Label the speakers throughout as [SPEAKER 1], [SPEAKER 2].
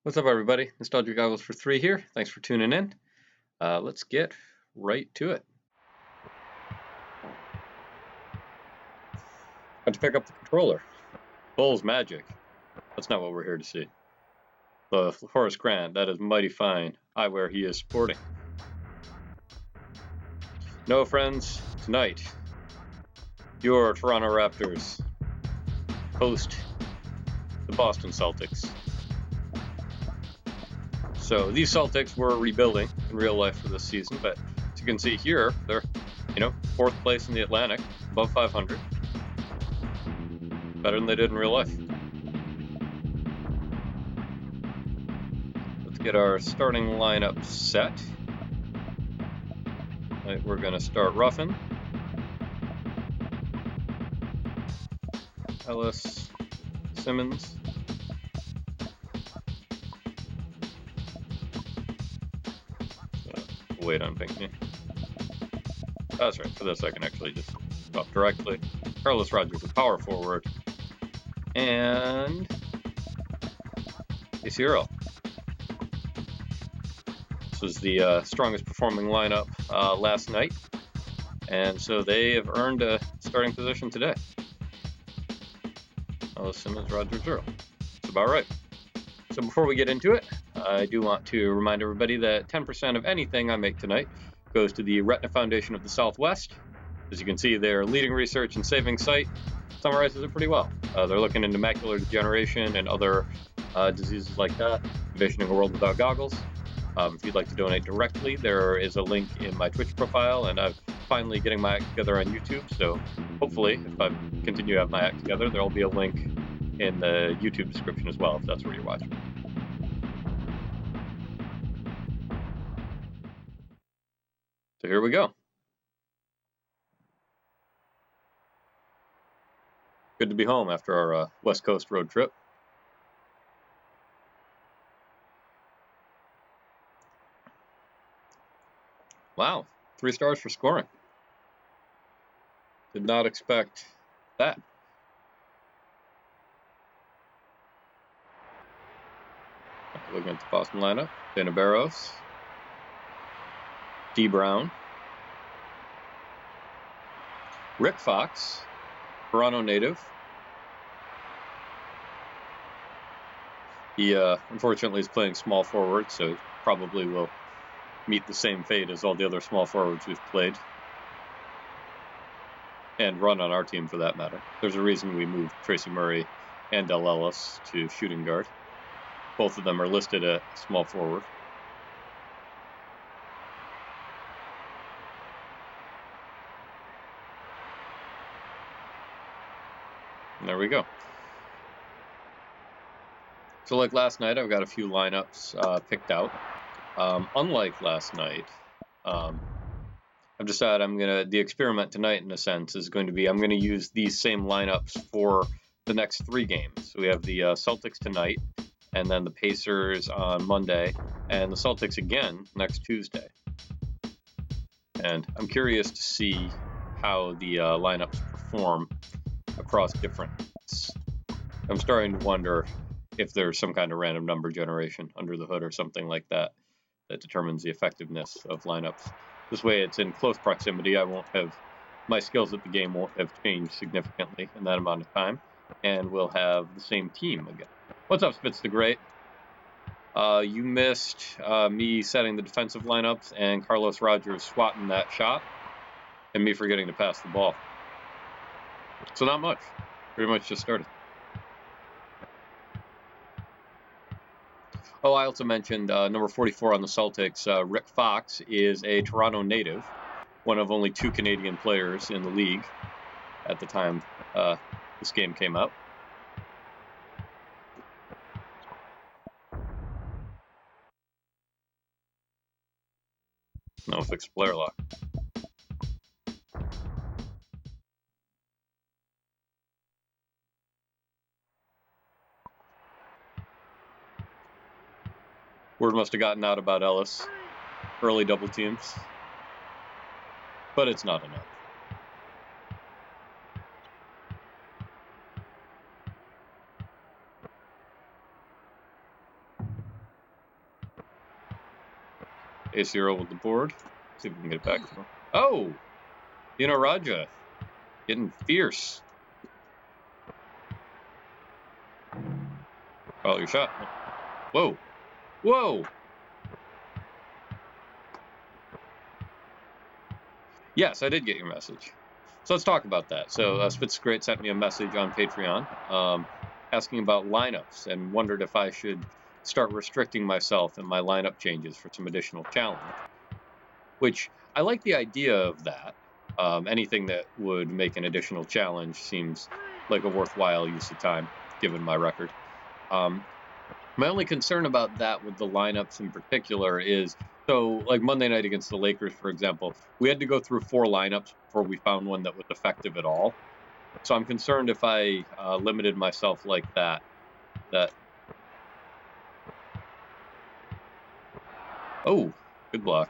[SPEAKER 1] What's up, everybody? Nostalgia Goggles for 3 here. Thanks for tuning in. Let's get right to it. Got to pick up the controller. Bull's magic. That's not what we're here to see. The Horace Grant, that is mighty fine eyewear he is sporting. No, friends, tonight, your Toronto Raptors host the Boston Celtics. So these Celtics were rebuilding in real life for this season, but as you can see here, they're, 4th place in the Atlantic, above 500. Better than they did in real life. Let's get our starting lineup set. Right, we're going to start roughing. Ellis, Simmons. Wait on Pinckney. That's right, for this I can actually just stop directly. Carlos Rogers, a power forward. And AC Earl. This was the strongest performing lineup last night. And so they have earned a starting position today. Ellis, Simmons, Rogers, Earl. That's about right. So before we get into it, I do want to remind everybody that 10% of anything I make tonight goes to the Retina Foundation of the Southwest. As you can see, their leading research and savings site summarizes it pretty well. They're looking into macular degeneration and other diseases like that, envisioning a world without goggles. If you'd like to donate directly, there is a link in my Twitch profile, and I'm finally getting my act together on YouTube, so hopefully, if I continue to have my act together, there will be a link in the YouTube description as well, if that's where you're watching. So here we go. Good to be home after our West Coast road trip. Wow, 3 stars for scoring. Did not expect that. Looking at the Boston lineup, Dana Barros, D. Brown, Rick Fox, Toronto native. He unfortunately is playing small forward, so probably will meet the same fate as all the other small forwards we've played. And run on our team for that matter. There's a reason we moved Tracy Murray and Del Ellis to shooting guard. Both of them are listed at small forward. And there we go. So like last night, I've got a few lineups picked out. Unlike last night, I've decided the experiment tonight, in a sense, is going to be I'm going to use these same lineups for the next 3 games. So we have the Celtics tonight, and then the Pacers on Monday, and the Celtics again next Tuesday. And I'm curious to see how the lineups perform across different nights. I'm starting to wonder if there's some kind of random number generation under the hood or something like that that determines the effectiveness of lineups. This way it's in close proximity. My skills at the game won't have changed significantly in that amount of time, and we'll have the same team again. What's up, Spitz the Great? You missed me setting the defensive lineups and Carlos Rogers swatting that shot, and me forgetting to pass the ball. So not much. Pretty much just started. Oh, I also mentioned number 44 on the Celtics, Rick Fox, is a Toronto native, one of only 2 Canadian players in the league at the time this game came out. No fixed player lock. Word must have gotten out about Ellis. Early double teams. But it's not enough. A0 with the board. See if we can get it back. Oh! Raja. Getting fierce. Oh, your shot. Whoa. Whoa! Yes, I did get your message. So let's talk about that. So Spitz Great sent me a message on Patreon asking about lineups and wondered if I should start restricting myself in my lineup changes for some additional challenge. Which, I like the idea of that. Anything that would make an additional challenge seems like a worthwhile use of time, given my record. My only concern about that with the lineups in particular is, so like Monday night against the Lakers, for example, we had to go through 4 lineups before we found one that was effective at all. So I'm concerned if I limited myself like that. Oh, good block.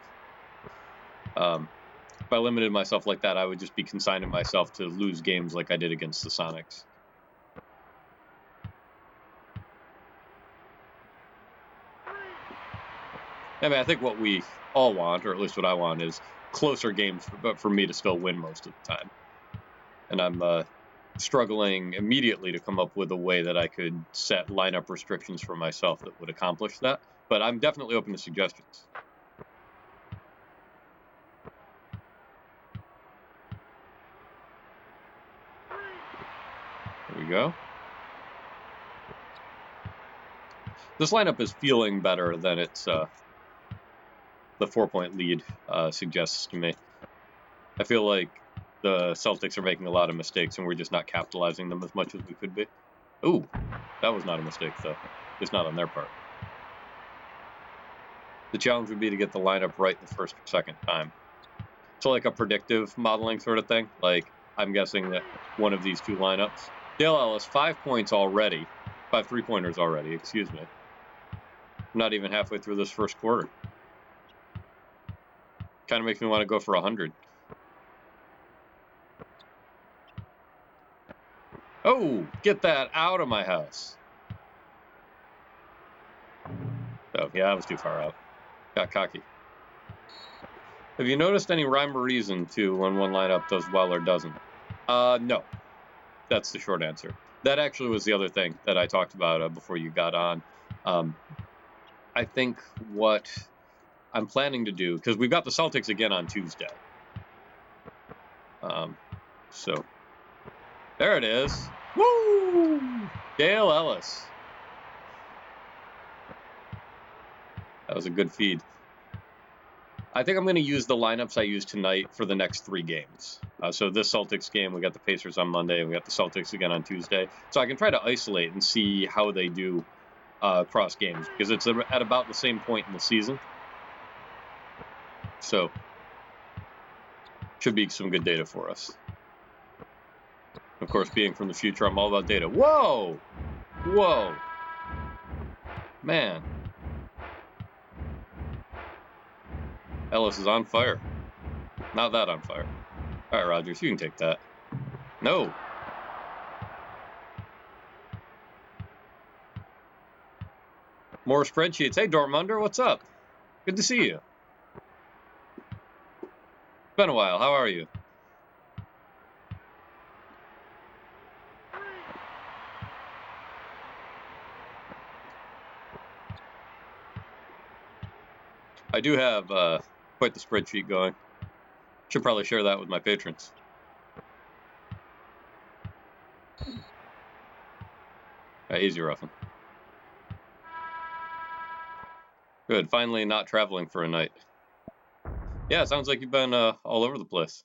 [SPEAKER 1] If I limited myself like that, I would just be consigning myself to lose games like I did against the Sonics. I mean, I think what we all want, or at least what I want, is closer games for me to still win most of the time. And I'm struggling immediately to come up with a way that I could set lineup restrictions for myself that would accomplish that. But I'm definitely open to suggestions. There we go. This lineup is feeling better than its the 4-point lead suggests to me. I feel like the Celtics are making a lot of mistakes and we're just not capitalizing them as much as we could be. Ooh, that was not a mistake though. Just not on their part. The challenge would be to get the lineup right the first or second time. So like a predictive modeling sort of thing. Like I'm guessing that one of these 2 lineups. Dale Ellis, 5 points already. 5 3-pointers already, excuse me. I'm not even halfway through this first quarter. Kind of makes me want to go for 100. Oh, get that out of my house. Oh, yeah, I was too far out. Got cocky. Have you noticed any rhyme or reason to when one lineup does well or doesn't? No. That's the short answer. That actually was the other thing that I talked about before you got on. I think what I'm planning to do, because we've got the Celtics again on Tuesday. So, there it is. Woo! Dale Ellis. That was a good feed. I think I'm going to use the lineups I used tonight for the next 3 games. So this Celtics game, we got the Pacers on Monday, and we got the Celtics again on Tuesday. So I can try to isolate and see how they do across games, because it's at about the same point in the season. So should be some good data for us. Of course, being from the future, I'm all about data. Whoa! Whoa! Man. Ellis is on fire. Not that on fire. All right, Rogers, you can take that. No. More spreadsheets. Hey, Dortmunder, what's up? Good to see you. It's been a while. How are you? I do have quite the spreadsheet going. Should probably share that with my patrons. Easy roughing. Good. Finally not traveling for a night. Yeah, it sounds like you've been all over the place.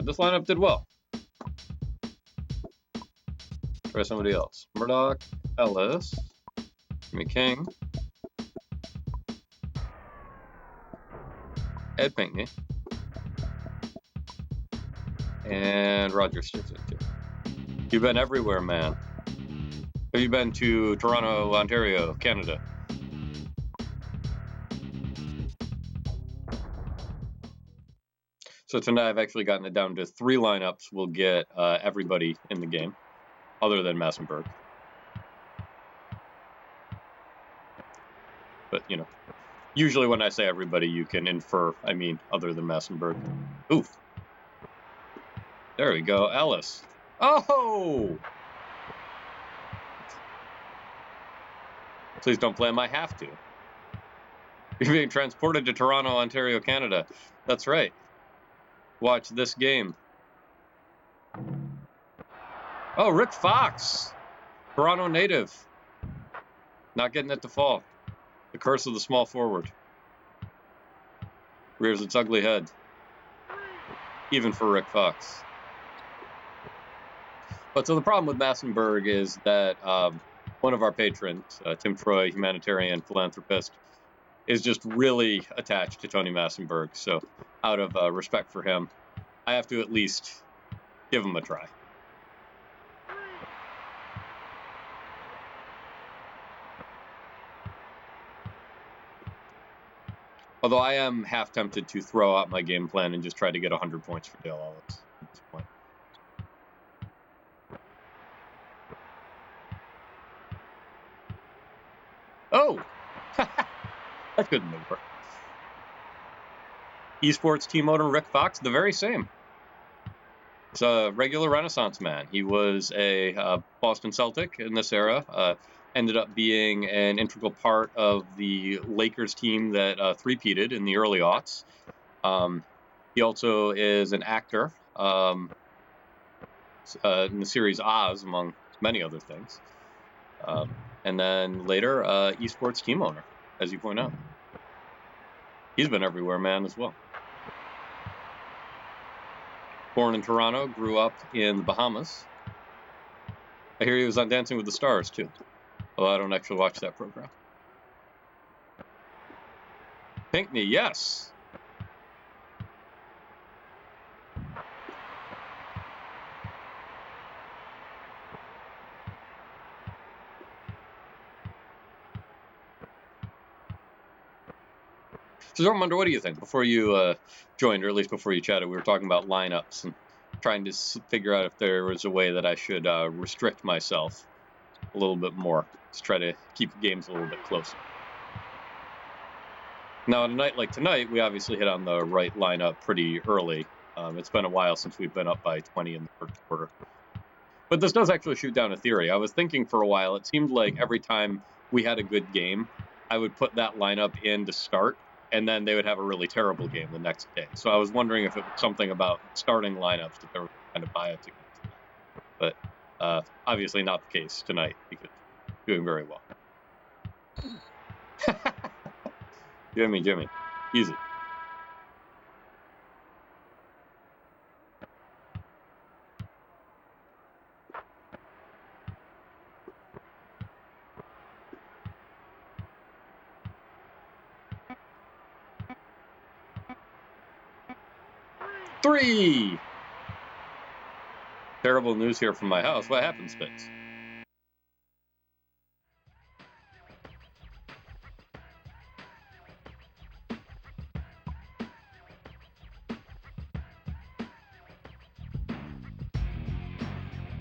[SPEAKER 1] This lineup did well. Try somebody else. Murdoch, Ellis, Jimmy King, Ed Pinckney, and Roger Stinson too. You've been everywhere, man. Have you been to Toronto, Ontario, Canada? So tonight I've actually gotten it down to 3 lineups. We'll get everybody in the game, other than Massenberg. But, you know, usually when I say everybody, you can infer, I mean, other than Massenberg. Oof. There we go, Ellis. Oh! Please don't blame I have to. You're being transported to Toronto, Ontario, Canada. That's right. Watch this game. Oh, Rick Fox. Toronto native. Not getting it to fall. The curse of the small forward. Rears its ugly head. Even for Rick Fox. But so the problem with Massenberg is that one of our patrons, Tim Troy, humanitarian philanthropist, is just really attached to Tony Massenberg. So out of respect for him, I have to at least give him a try. Although I am half tempted to throw out my game plan and just try to get 100 points for Dale Ellis at this point. Oh! That couldn't have worked. Esports team owner Rick Fox, the very same. It's a regular Renaissance man. He was a Boston Celtic in this era. Ended up being an integral part of the Lakers team that three-peated in the early aughts. He also is an actor in the series Oz, among many other things. And then later, esports team owner, as you point out. He's been everywhere, man, as well. Born in Toronto, grew up in the Bahamas. I hear he was on Dancing with the Stars, too. Although I don't actually watch that program. Pinckney, yes. So, Armando, what do you think? Before you joined, or at least before you chatted, we were talking about lineups and trying to figure out if there was a way that I should restrict myself a little bit more to try to keep games a little bit closer. Now, on a night like tonight, we obviously hit on the right lineup pretty early. It's been a while since we've been up by 20 in the first quarter. But this does actually shoot down a theory. I was thinking for a while, it seemed like every time we had a good game, I would put that lineup in to start, and then they would have a really terrible game the next day. So I was wondering if it was something about starting lineups that there was kind of bias against that. But obviously not the case tonight, because doing very well. Jimmy. Easy. Three! Terrible news here from my house. What happened, Spitz?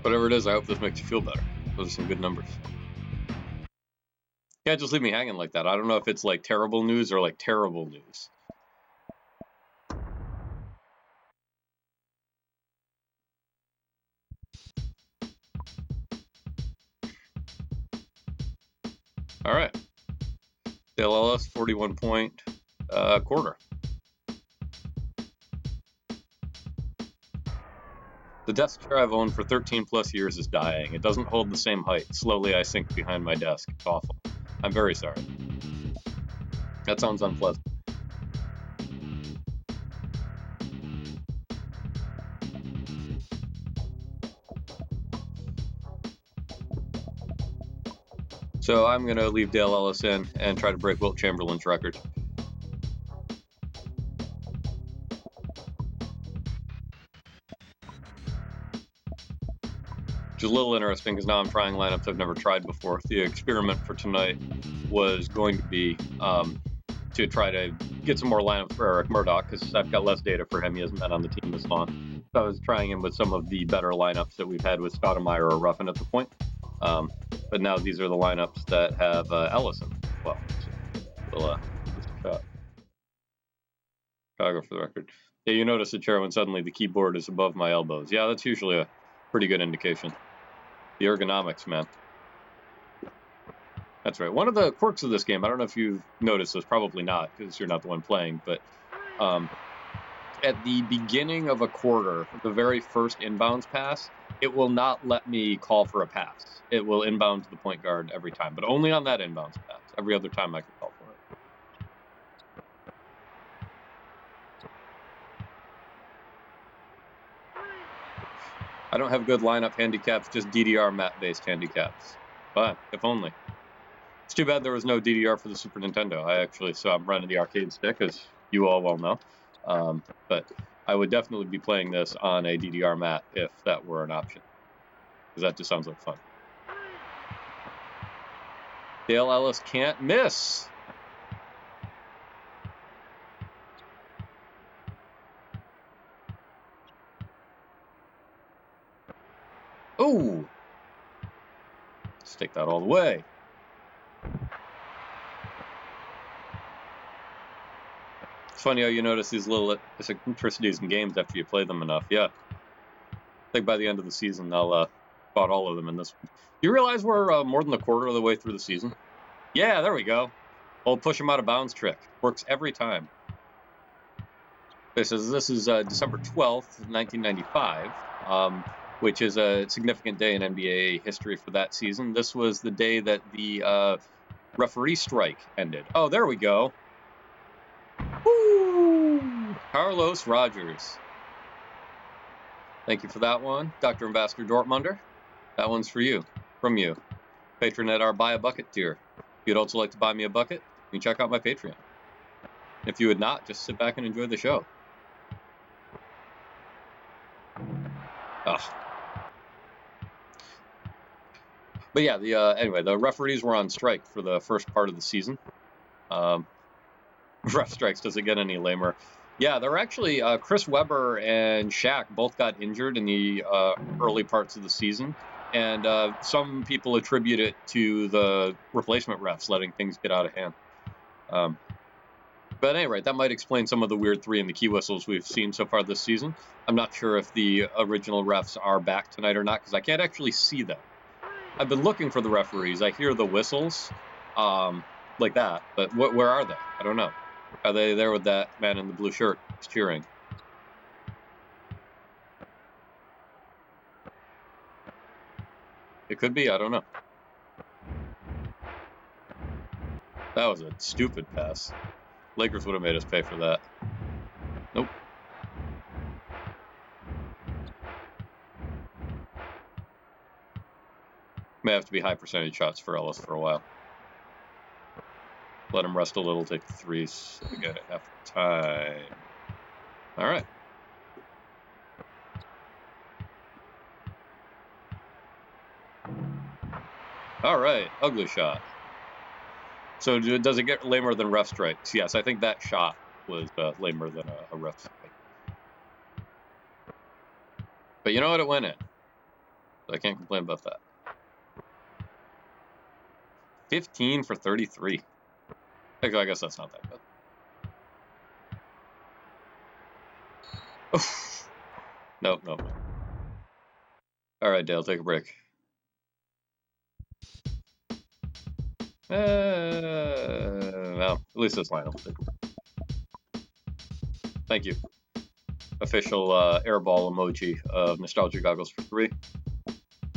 [SPEAKER 1] Whatever it is, I hope this makes you feel better. Those are some good numbers. Yeah, just leave me hanging like that. I don't know if it's like terrible news or like terrible news. All right. Dale Ellis, 41-point quarter. The desk chair I've owned for 13 plus years is dying. It doesn't hold the same height. Slowly I sink behind my desk. It's awful. I'm very sorry. That sounds unpleasant. So I'm going to leave Dale Ellis in and try to break Wilt Chamberlain's record. Which is a little interesting because now I'm trying lineups I've never tried before. The experiment for tonight was going to be to try to get some more lineups for Eric Murdoch because I've got less data for him. He hasn't been on the team this long. So I was trying him with some of the better lineups that we've had with Stoudemire or Ruffin at the point. But now these are the lineups that have Ellison as well. So still just a shot. Chicago for the record. Yeah, you notice the chair when suddenly the keyboard is above my elbows. Yeah, that's usually a pretty good indication. The ergonomics, man. That's right. One of the quirks of this game, I don't know if you've noticed this, probably not, because you're not the one playing, but at the beginning of a quarter, the very first inbounds pass, it will not let me call for a pass. It will inbound to the point guard every time, but only on that inbounds pass. Every other time I can call for it. I don't have good lineup handicaps, just DDR map-based handicaps. But if only. It's too bad there was no DDR for the Super Nintendo. So I'm running the arcade stick, as you all well know. But I would definitely be playing this on a DDR mat if that were an option, because that just sounds like fun. Dale Ellis can't miss. Ooh. Let's take that all the way. It's funny how you notice these little eccentricities in games after you play them enough. Yeah. I think by the end of the season, I'll spot all of them in this one. You realize we're more than a quarter of the way through the season? Yeah, there we go. Old push him out of bounds trick. Works every time. This is December 12th, 1995, which is a significant day in NBA history for that season. This was the day that the referee strike ended. Oh, there we go. Woo! Carlos Rogers. Thank you for that one, Dr. Ambassador Dortmunder. That one's for you, from you. Patron at our Buy a Bucket tier. If you'd also like to buy me a bucket, you can check out my Patreon. If you would not, just sit back and enjoy the show. But yeah, anyway, the referees were on strike for the first part of the season. Ref strikes doesn't get any lamer. Yeah, there were actually Chris Webber and Shaq both got injured in the early parts of the season, and some people attribute it to the replacement refs letting things get out of hand. But at any rate, that might explain some of the weird 3 and the key whistles we've seen so far this season. I'm not sure if the original refs are back tonight or not, because I can't actually see them. I've been looking for the referees. I hear the whistles, like that, but where are they? I don't know. Are they there with that man in the blue shirt cheering? It could be, I don't know. That was a stupid pass. Lakers would have made us pay for that. Nope. May have to be high percentage shots for Ellis for a while. Let him rest a little, take the threes. We get it after time. All right. All right, ugly shot. So does it get lamer than ref strikes? Yes, I think that shot was lamer than a ref strike. But you know what? It went in. So I can't complain about that. 15 for 33. Actually, I guess that's not that good. Nope. All right, Dale, take a break. Well, at least this line will take a break. Thank you. Official airball emoji of nostalgia goggles for 3. I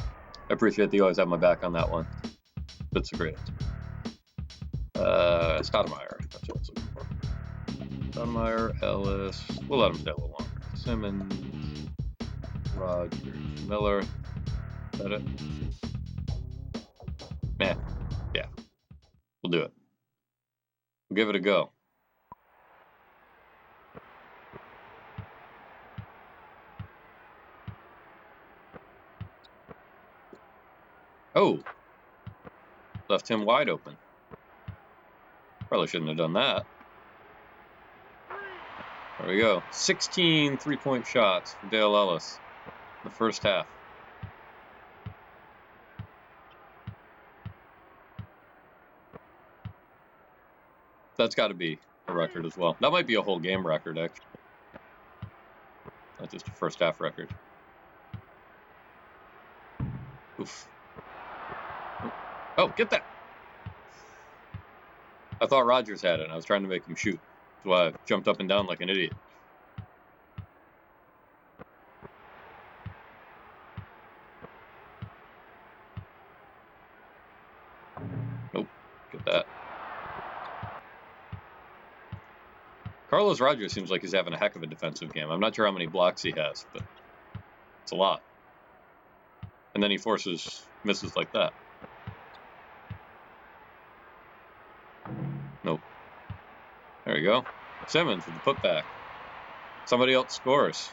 [SPEAKER 1] appreciate that you always have my back on that one. That's a great answer. Stoudemire. That's what I was looking for. Stoudemire, Ellis. We'll let him stay a little longer. Simmons, Rogers, Miller. Is that it? Yeah. We'll do it. We'll give it a go. Oh! Left him wide open. Probably shouldn't have done that. There we go. 16 3-point shots for Dale Ellis in the first half. That's got to be a record as well. That might be a whole game record, actually. Not just a first half record. Oof. Oh, get that! I thought Rogers had it, and I was trying to make him shoot. That's why I jumped up and down like an idiot. Nope. Get that. Carlos Rogers seems like he's having a heck of a defensive game. I'm not sure how many blocks he has, but it's a lot. And then he forces misses like that. Nope. There you go. Simmons with the putback. Somebody else scores.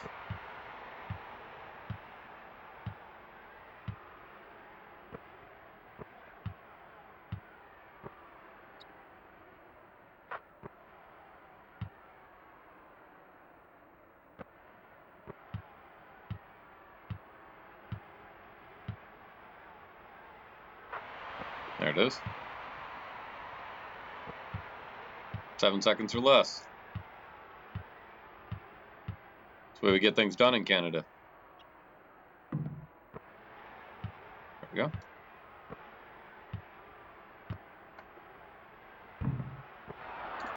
[SPEAKER 1] There it is. 7 seconds or less. That's the way we get things done in Canada. There we go.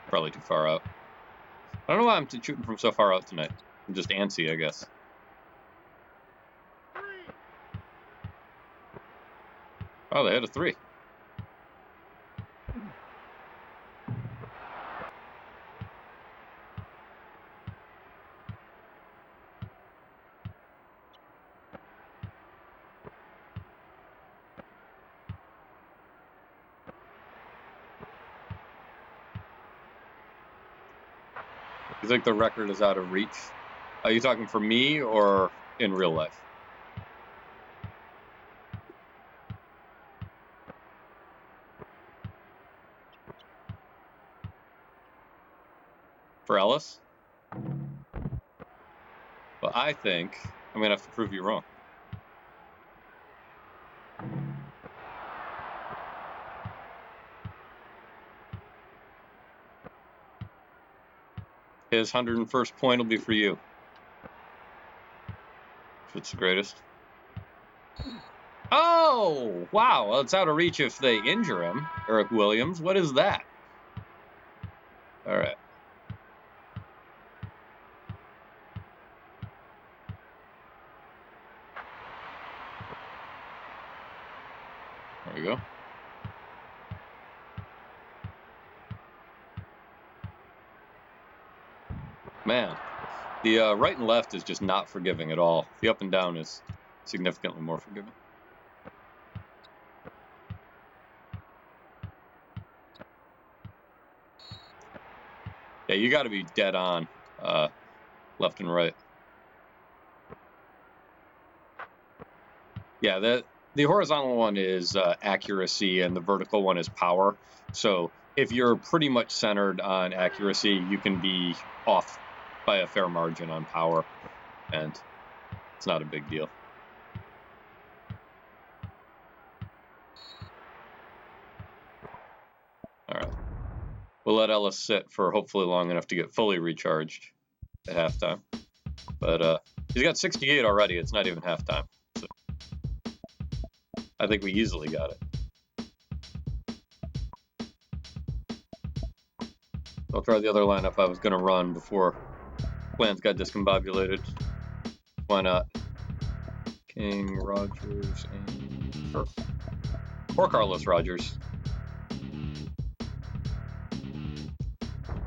[SPEAKER 1] Probably too far out. I don't know why I'm shooting from so far out tonight. I'm just antsy, I guess. Oh, they had a 3. You think the record is out of reach? Are you talking for me or in real life? For Ellis? Well, I think I'm going to have to prove you wrong. His 101st point will be for you. If it's the greatest. Oh, wow. Well, it's out of reach if they injure him. Eric Williams, what is that? All right. There we go. Man, the right and left is just not forgiving at all. The up and down is significantly more forgiving. Yeah, you got to be dead on left and right. Yeah, the horizontal one is accuracy and the vertical one is power. So if you're pretty much centered on accuracy, you can be off by a fair margin on power, and it's not a big deal. All right. We'll let Ellis sit for hopefully long enough to get fully recharged at halftime. But he's got 68 already. It's not even halftime. So I think we easily got it. I'll try the other lineup I was going to run before plans got discombobulated. Why not? King, Rogers, and Kirk. Or Carlos Rogers.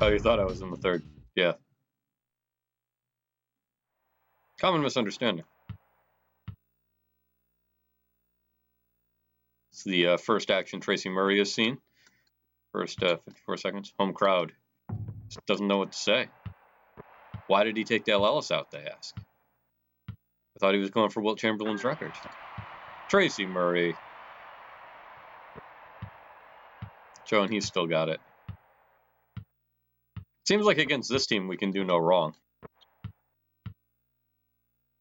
[SPEAKER 1] Oh, you thought I was in the third. Yeah. Common misunderstanding. It's the first action Tracy Murray has seen. First 54 seconds. Home crowd. Just doesn't know what to say. Why did he take Dale Ellis out, they ask. I thought he was going for Wilt Chamberlain's record. Tracy Murray. Showing he's still got it. Seems like against this team we can do no wrong.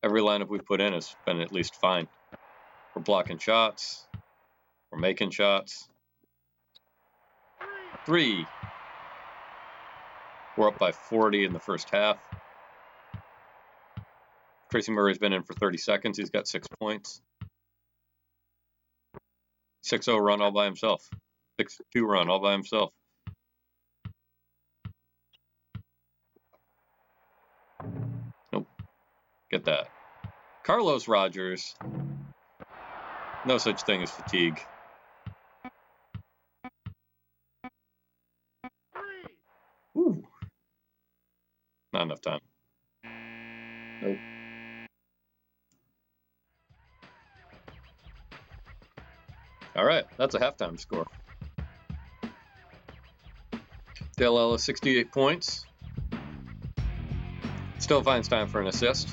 [SPEAKER 1] Every lineup we've put in has been at least fine. We're blocking shots. We're making shots. 3. We're up by 40 in the first half. Tracy Murray's been in for 30 seconds. He's got 6 points. 6-0 run all by himself. 6-2 run all by himself. Nope. Get that. Carlos Rogers. No such thing as fatigue. Ooh. Not enough time. Nope. All right, that's a halftime score. Dale Ellis, 68 points. Still finds time for an assist.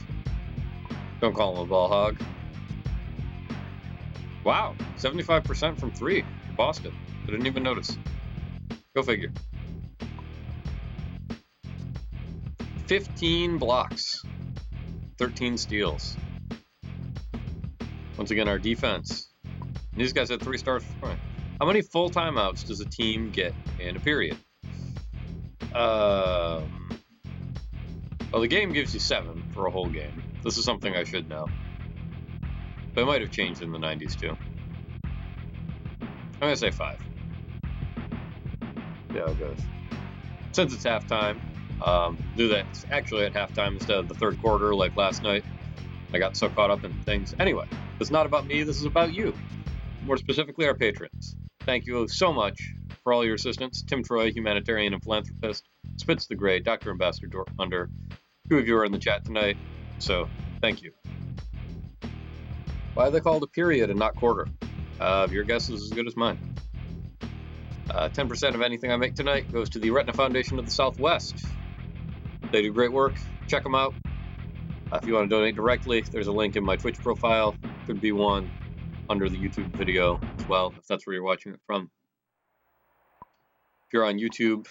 [SPEAKER 1] Don't call him a ball hog. Wow, 75% from 3 for Boston. I didn't even notice. Go figure. 15 blocks. 13 steals. Once again, our defense. These guys had 3 stars for point. How many full timeouts does a team get in a period? Well, the game gives you 7 for a whole game. This is something I should know. But it might have changed in the 90s too. I'm going to say 5. Yeah, it goes. Since it's halftime, do that actually at halftime instead of the third quarter like last night. I got so caught up in things. Anyway, it's not about me. This is about you. More specifically, our patrons. Thank you so much for all your assistance. Tim Troy, humanitarian and philanthropist. Spitz the Great, Dr. Ambassador Under. 2 of you are in the chat tonight, so thank you. Why are they called a period and not quarter? Your guess is as good as mine. 10% of anything I make tonight goes to the Retina Foundation of the Southwest. They do great work. Check them out. If you want to donate directly, there's a link in my Twitch profile. Could be one under the YouTube video as well, if that's where you're watching it from. If you're on YouTube,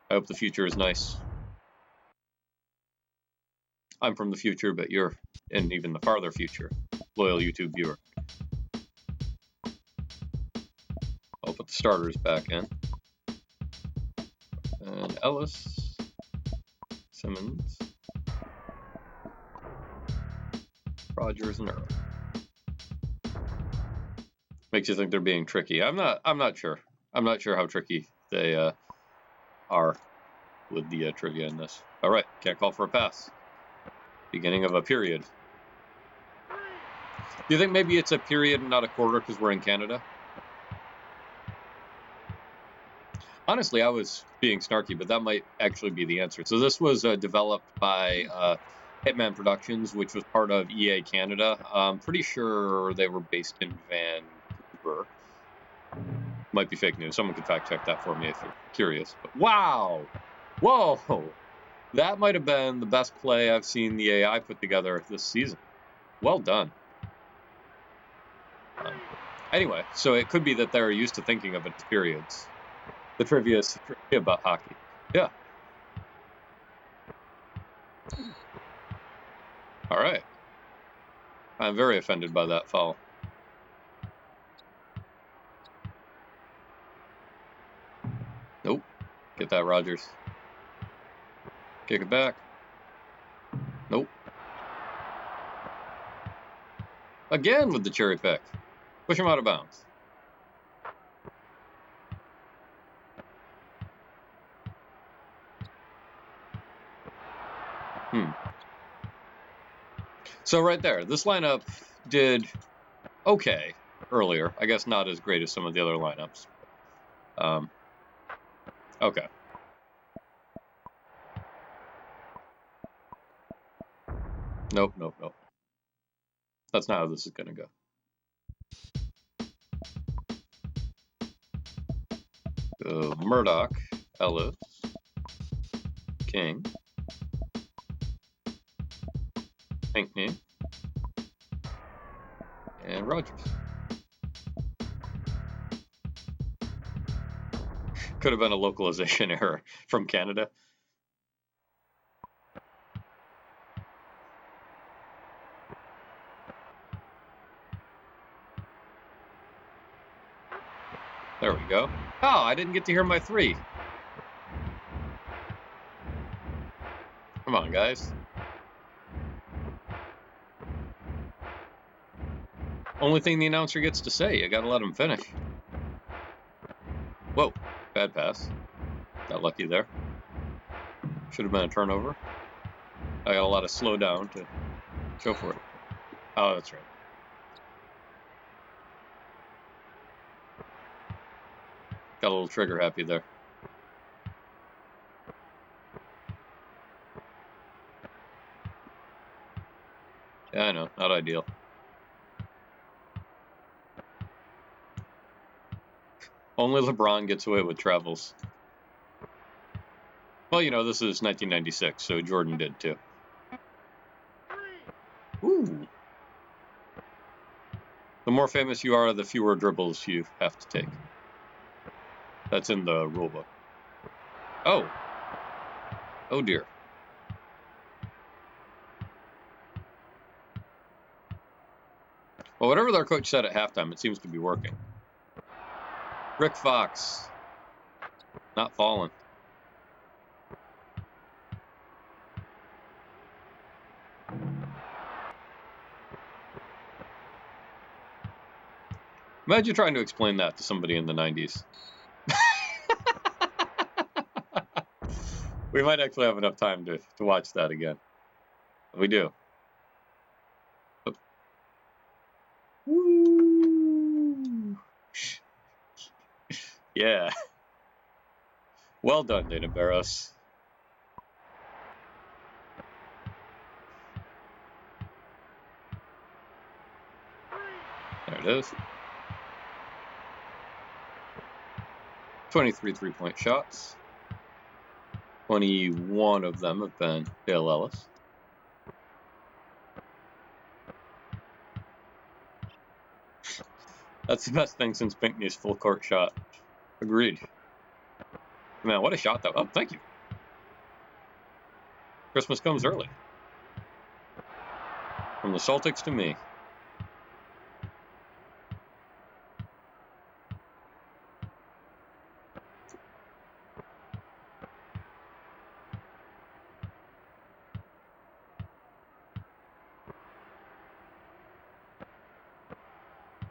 [SPEAKER 1] I hope the future is nice. I'm from the future, but you're in even the farther future, loyal YouTube viewer. I'll put the starters back in. And Ellis, Simmons, Rogers, and Earl. Makes you think they're being tricky. I'm not sure. I'm not sure how tricky they are with the trivia in this. All right, can't call for a pass. Beginning of a period. Do you think maybe it's a period and not a quarter because we're in Canada? Honestly, I was being snarky, but that might actually be the answer. So this was developed by Hitman Productions, which was part of EA Canada. I'm pretty sure they were based in Vancouver. Might be fake news. Someone could fact check that for me if you're curious. But wow! Whoa! That might have been the best play I've seen the AI put together this season. Well done. Anyway, so it could be that they're used to thinking of it as periods. The trivia is about hockey. Yeah. All right. I'm very offended by that foul. Nope. Get that, Rogers. Kick it back. Nope. Again with the cherry pick. Push him out of bounds. So right there, this lineup did okay earlier. I guess not as great as some of the other lineups. Okay. Nope. That's not how this is going to go. Murdoch, Ellis, King, Pinkney, and Rogers. Could have been a localization error from Canada. There we go. Oh, I didn't get to hear my 3. Come on, guys. Only thing the announcer gets to say, you gotta let him finish. Whoa, bad pass. Got lucky there. Should have been a turnover. I got a lot of slow down to go for it. Oh, that's right. Got a little trigger happy there. Yeah, I know, not ideal. Only LeBron gets away with travels. Well, you know, this is 1996, so Jordan did too. Ooh. The more famous you are, the fewer dribbles you have to take. That's in the rulebook. Oh. Oh dear. Well, whatever their coach said at halftime, it seems to be working. Rick Fox. Not falling. Imagine trying to explain that to somebody in the 90s. We might actually have enough time to watch that again. We do. Woo. Yeah. Well done, Dana Barros. There it is. 23 three-point shots. 21 of them have been Dale Ellis. That's the best thing since Pinckney's full court shot. Agreed. Man, what a shot though. Oh, thank you. Christmas comes early. From the Celtics to me.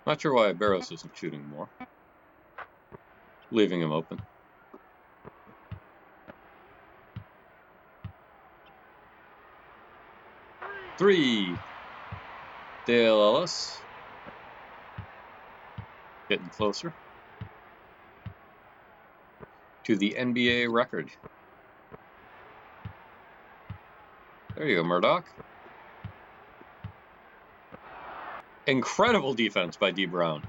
[SPEAKER 1] Not sure why Barros isn't shooting more. Leaving him open. Three. Dale Ellis. Getting closer to the NBA record. There you go, Murdoch. Incredible defense by D. Brown.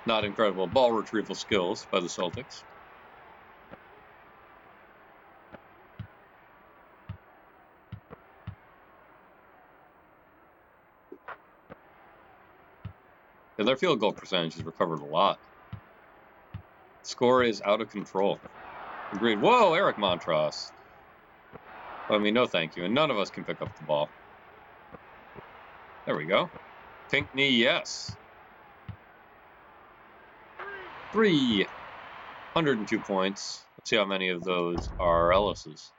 [SPEAKER 1] Not incredible ball retrieval skills by the Celtics. Yeah, their field goal percentage has recovered a lot. Score is out of control. Agreed. Whoa, Eric Montross. I mean, no thank you. And none of us can pick up the ball. There we go. Pinckney, yes. 302 points. Let's see how many of those are Ellis's.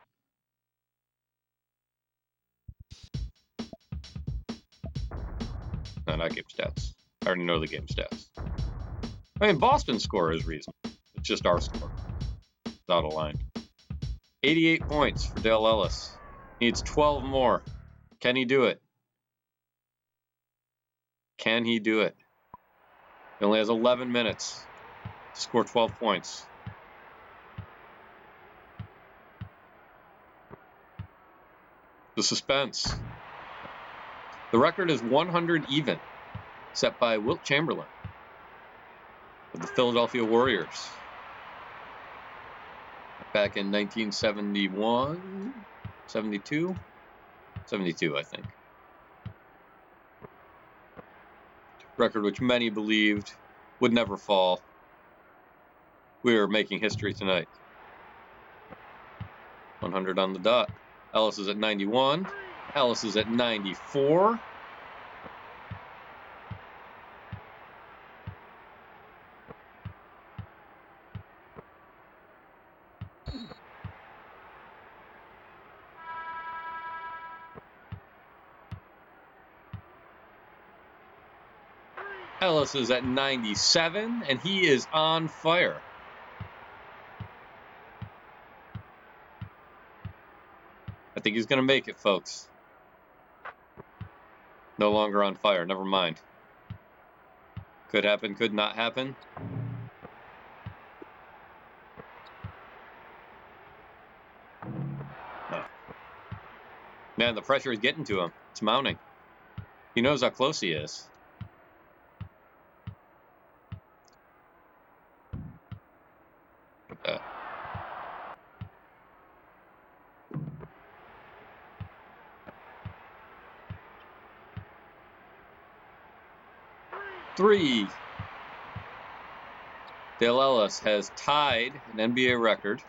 [SPEAKER 1] No, not game stats. I already know the game stats. I mean, Boston's score is reasonable. It's just our score. It's not aligned. 88 points for Dale Ellis. Needs 12 more. Can he do it? Can he do it? He only has 11 minutes to score 12 points. The suspense. The record is 100 even, set by Wilt Chamberlain of the Philadelphia Warriors back in 1971, 72, 72, I think. Record which many believed would never fall. We are making history tonight. 100 on the dot. Ellis is at 91. Ellis is at 94. Ellis is at 97, and he is on fire. I think he's going to make it, folks. No longer on fire. Never mind. Could happen, could not happen. Oh. Man, the pressure is getting to him. It's mounting. He knows how close he is. Look at that. Three. Dale Ellis has tied an NBA record,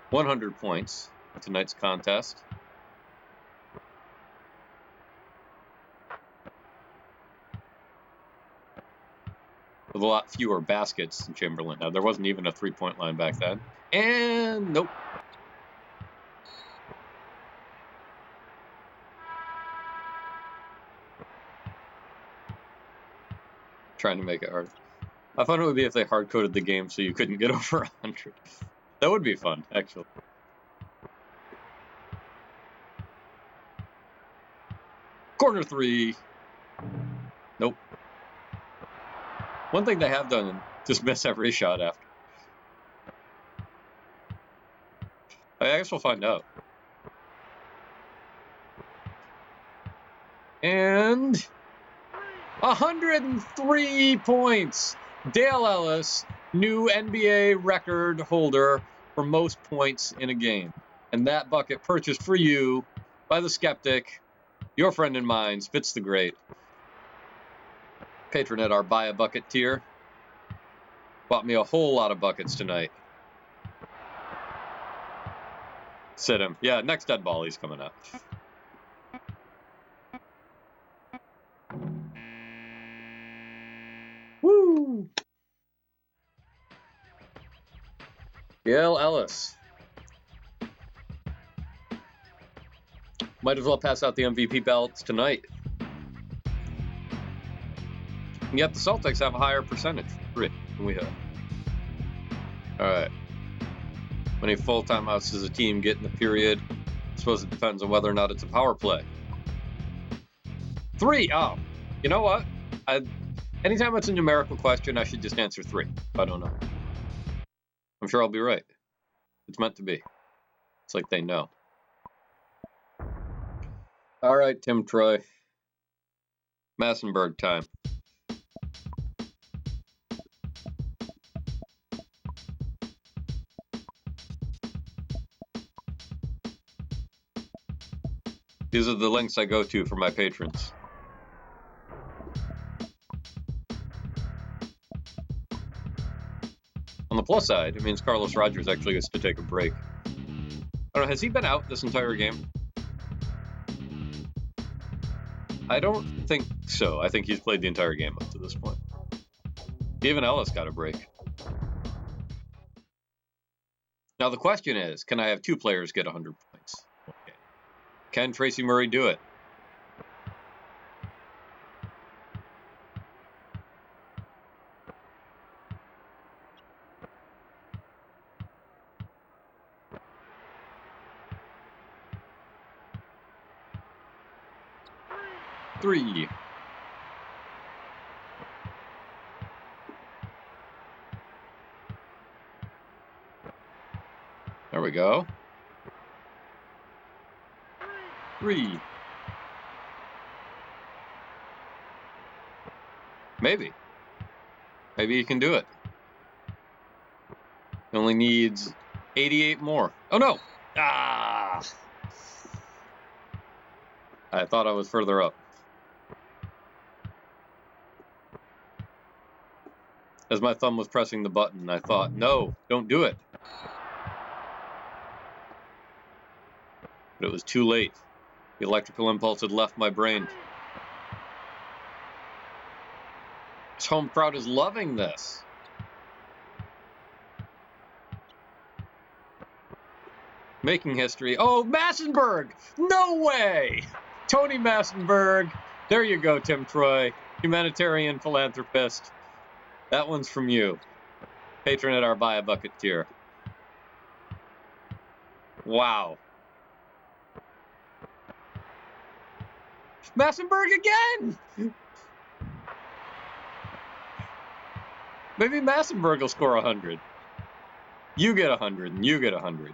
[SPEAKER 1] 100 points in tonight's contest. With a lot fewer baskets than Chamberlain. Now, there wasn't even a three-point line back then. And nope. Trying to make it hard. How fun it would be if they hard-coded the game so you couldn't get over 100. That would be fun, actually. Corner three. Nope. One thing they have done is just miss every shot after. I guess we'll find out. And 103 points. Dale Ellis, new NBA record holder for most points in a game. And that bucket purchased for you by the skeptic, your friend and mine, Spitz the Great. Patron at our Buy a Bucket tier. Bought me a whole lot of buckets tonight. Sit him. Yeah, next dead ball he's coming up. Woo! Dale Ellis. Might as well pass out the MVP ballots tonight. And yet the Celtics have a higher percentage than we have. All right. How many full timeouts does a team get in the period? I suppose it depends on whether or not it's a power play. 3. Oh, you know what? Anytime it's a numerical question, I should just answer 3. I don't know. I'm sure I'll be right. It's meant to be. It's like they know. All right, Tim Troy. Massenburg time. These are the links I go to for my patrons. On the plus side, it means Carlos Rogers actually gets to take a break. I don't know, has he been out this entire game? I don't think so. I think he's played the entire game up to this point. Even Ellis got a break. Now the question is, can I have 2 players get 100 points? Okay. Can Tracy Murray do it? Three. There we go. 3. Maybe. Maybe he can do it. He only needs 88 more. Oh no! Ah! I thought I was further up. As my thumb was pressing the button, I thought, no, don't do it. But it was too late. The electrical impulse had left my brain. This home crowd is loving this. Making history. Oh, Massenburg! No way! Tony Massenburg. There you go, Tim Troy. Humanitarian philanthropist. That one's from you. Patron at our Buy a Bucket tier. Wow. Massenberg again! Maybe Massenberg will score 100. You get 100, and you get 100.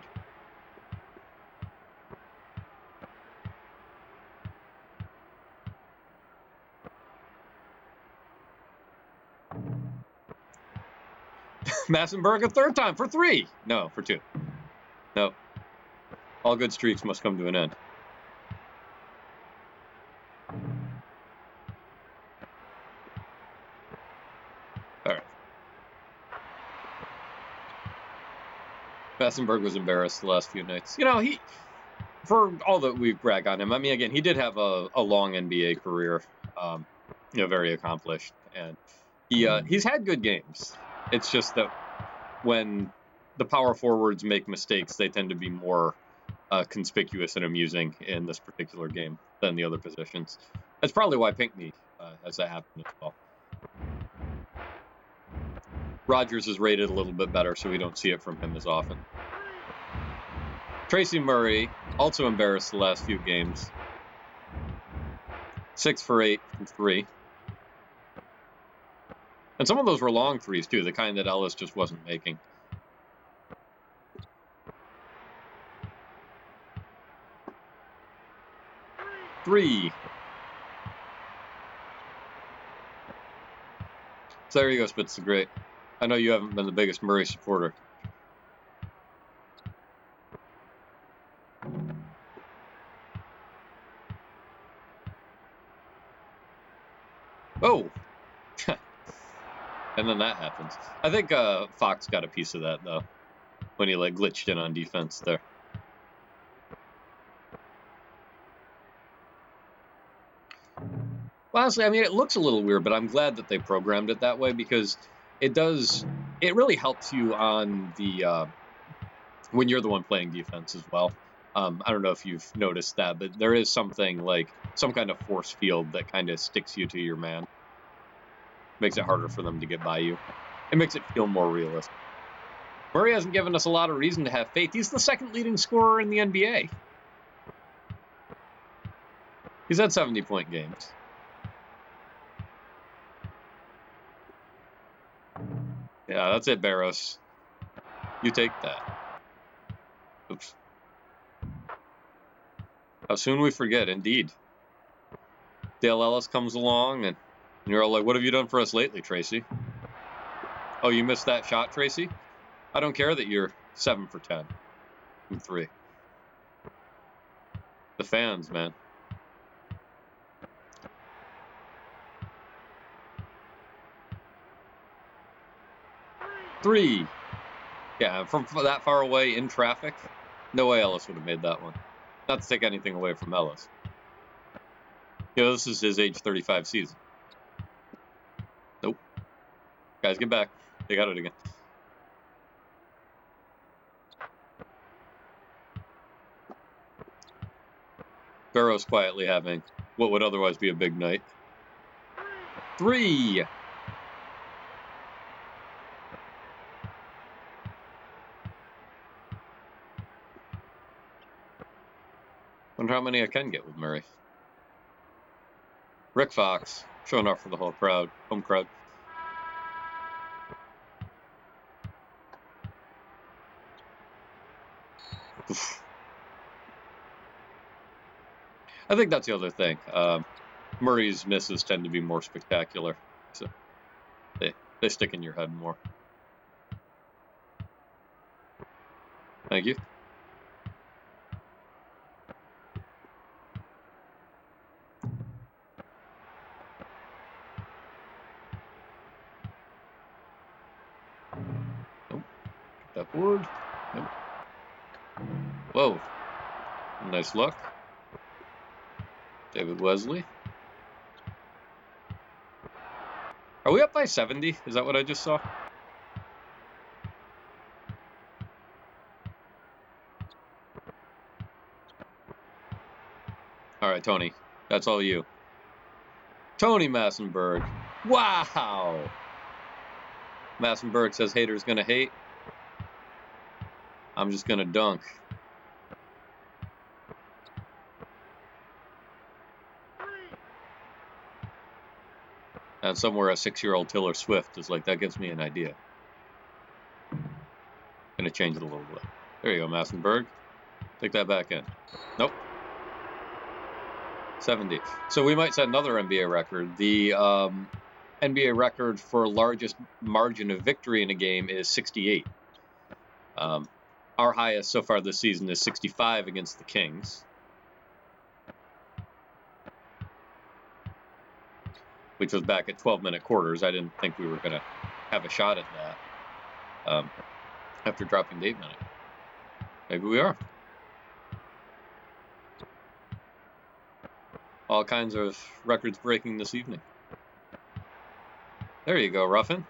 [SPEAKER 1] Massenberg a third time for 3. No, for 2. No. All good streaks must come to an end. All right. Massenberg was embarrassed the last few nights. You know, for all that we brag on him, I mean, again, he did have a long NBA career, very accomplished, and he's had good games. It's just that when the power forwards make mistakes, they tend to be more conspicuous and amusing in this particular game than the other positions. That's probably why Pinckney has that happen as well. Rogers is rated a little bit better, so we don't see it from him as often. Tracy Murray, also embarrassed the last few games. 6 for 8 from 3. And some of those were long threes, too, the kind that Ellis just wasn't making. Three. So there you go, Spitz the Great. I know you haven't been the biggest Murray supporter. Oh! And then that happens. I think Fox got a piece of that, though, when he glitched in on defense there. Well, honestly, I mean, it looks a little weird, but I'm glad that they programmed it that way because it really helps you on the, when you're the one playing defense as well. I don't know if you've noticed that, but there is something like some kind of force field that kind of sticks you to your man. Makes it harder for them to get by you. It makes it feel more realistic. Murray hasn't given us a lot of reason to have faith. He's the second leading scorer in the NBA. He's had 70-point games. Yeah, that's it, Barros. You take that. Oops. How soon we forget, indeed. Dale Ellis comes along, and you're all like, what have you done for us lately, Tracy? Oh, you missed that shot, Tracy? I don't care that you're 7 for 10 from 3. The fans, man. Three. Yeah, from that far away in traffic, no way Ellis would have made that one. Not to take anything away from Ellis. You know, this is his age 35 season. Nope. Guys, get back. They got it again. Barrows quietly having what would otherwise be a big night. 3. Wonder how many I can get with Murray. Rick Fox showing off for the whole crowd, home crowd. Oof. I think that's the other thing. Murray's misses tend to be more spectacular, so they stick in your head more. Thank you. Nope. That board. Nope. Whoa. Nice luck. David Wesley. Are we up by 70? Is that what I just saw? All right, Tony. That's all you. Tony Massenberg. Wow! Massenberg says haters gonna hate. I'm just gonna dunk. And somewhere a 6-year-old Taylor Swift is like, that gives me an idea. Gonna change it a little bit. There you go, Massenberg. Take that back in. Nope. 70. So we might set another NBA record. The NBA record for largest margin of victory in a game is 68. Our highest so far this season is 65 against the Kings, which was back at 12-minute quarters. I didn't think we were going to have a shot at that after dropping to 8-minute. Maybe we are. All kinds of records breaking this evening. There you go, Ruffin.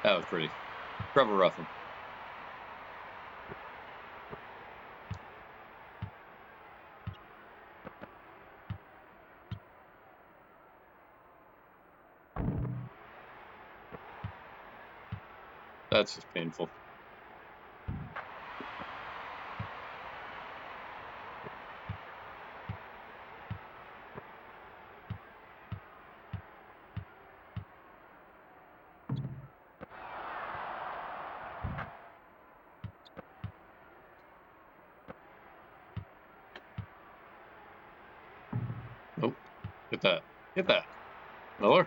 [SPEAKER 1] That was pretty. Trevor Ruffin. That's just painful. Nope. Get that. Get that. Miller.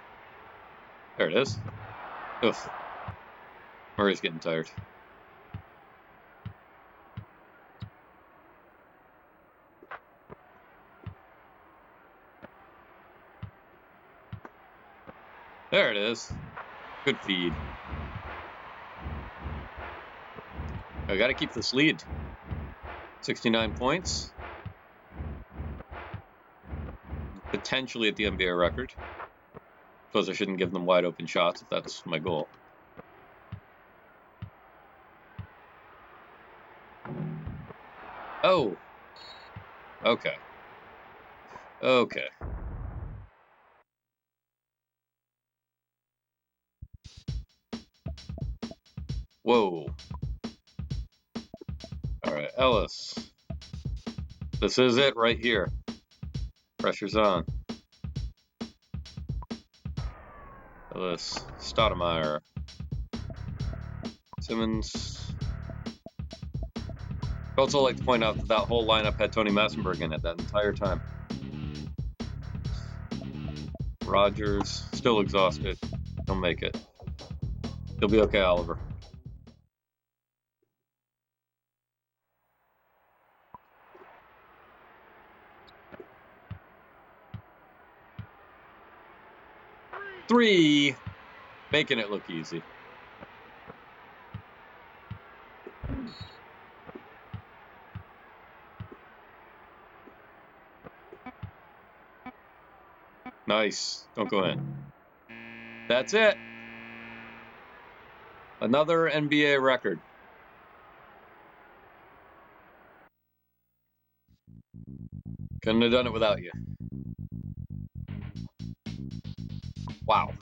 [SPEAKER 1] There it is. Oof. Murray's getting tired. There it is. Good feed. I gotta keep this lead. 69 points. Potentially at the NBA record. Suppose I shouldn't give them wide open shots if that's my goal. Oh. Okay. Okay. Whoa. All right, Ellis. This is it right here. Pressure's on. Ellis, Stoudemire, Simmons. I'd also like to point out that that whole lineup had Tony Massenberg in it that entire time. Rogers, still exhausted. He'll make it. He'll be okay, Oliver. Three, making it look easy. Nice. Don't go in. That's it. Another NBA record. Couldn't have done it without you. Wow.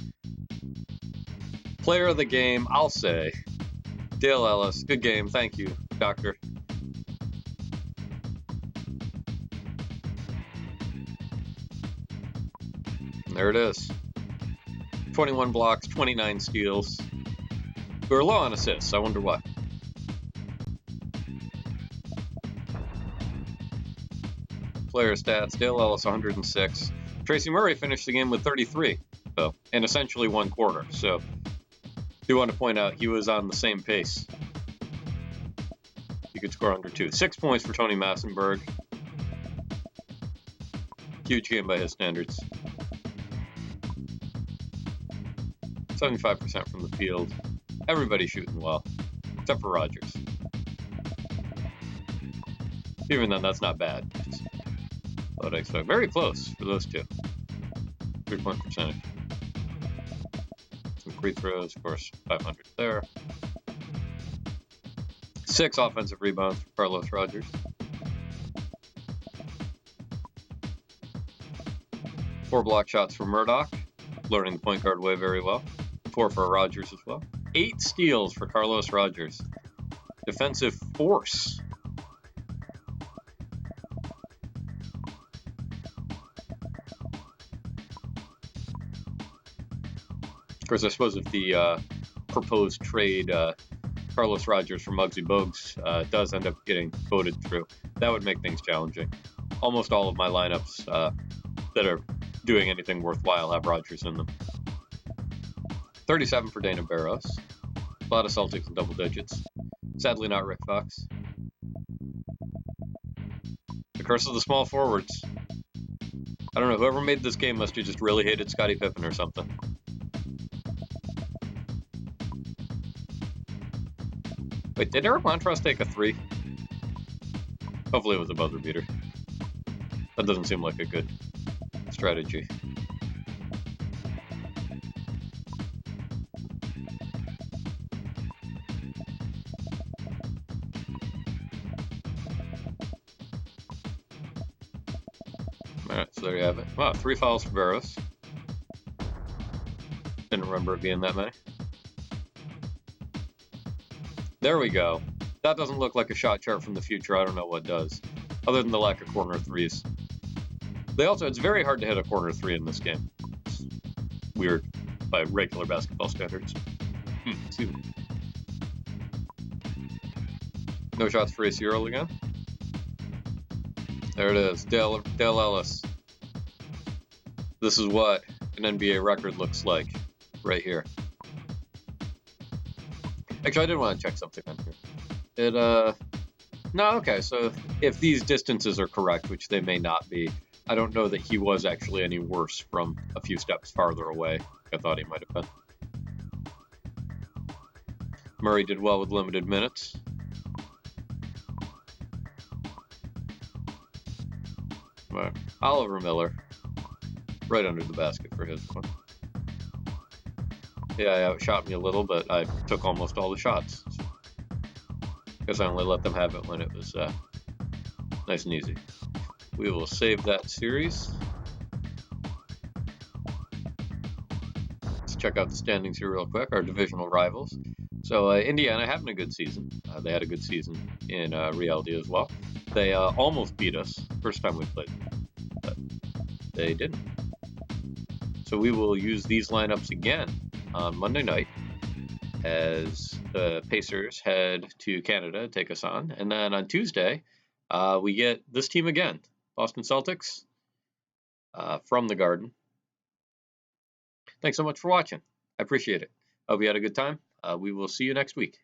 [SPEAKER 1] Player of the game, I'll say. Dale Ellis. Good game. Thank you, Doctor. There it is. 21 blocks, 29 steals. We were low on assists. I wonder why. Player stats. Dale Ellis, 106. Tracy Murray finished the game with 33, though, in essentially one quarter. So, do want to point out he was on the same pace. He could score under 2. 6 points for Tony Massenberg. Huge game by his standards. 75% from the field. Everybody shooting well, except for Rogers. Even then, that's not bad. Just what I expect. Very close for those two. 3-point percentage. Some free throws, of course, 500 there. 6 offensive rebounds for Carlos Rogers. 4 block shots for Murdoch, learning the point guard way very well. 4 for Rogers as well. 8 steals for Carlos Rogers. Defensive force. Of course, I suppose if the proposed trade Carlos Rogers for Muggsy Bogues does end up getting voted through, that would make things challenging. Almost all of my lineups that are doing anything worthwhile have Rogers in them. 37 for Dana Barros. A lot of Celtics in double digits. Sadly not Rick Fox. The curse of the small forwards. I don't know, whoever made this game must have just really hated Scottie Pippen or something. Wait, did Eric Montross take a 3? Hopefully it was a buzzer beater. That doesn't seem like a good strategy. Alright, so there you have it. Wow, 3 fouls for Barros. Didn't remember it being that many. There we go. That doesn't look like a shot chart from the future. I don't know what does, other than the lack of corner threes. It's very hard to hit a corner 3 in this game. It's weird by regular basketball standards. Excuse me. No shots for AC Earl again. There it is, Dale Ellis. This is what an NBA record looks like right here. Actually, I did want to check something on here. No, okay, so if these distances are correct, which they may not be, I don't know that he was actually any worse from a few steps farther away. I thought he might have been. Murray did well with limited minutes. Right. Oliver Miller, right under the basket for his one. Yeah, he outshot me a little, but I took almost all the shots. Guess I only let them have it when it was nice and easy. We will save that series. Let's check out the standings here real quick, our divisional rivals. So Indiana having a good season. They had a good season in reality as well. They almost beat us first time we played, but they didn't. So we will use these lineups again on Monday night as the Pacers head to Canada to take us on. And then on Tuesday, we get this team again, Boston Celtics, from the Garden. Thanks so much for watching. I appreciate it. Hope you had a good time. We will see you next week.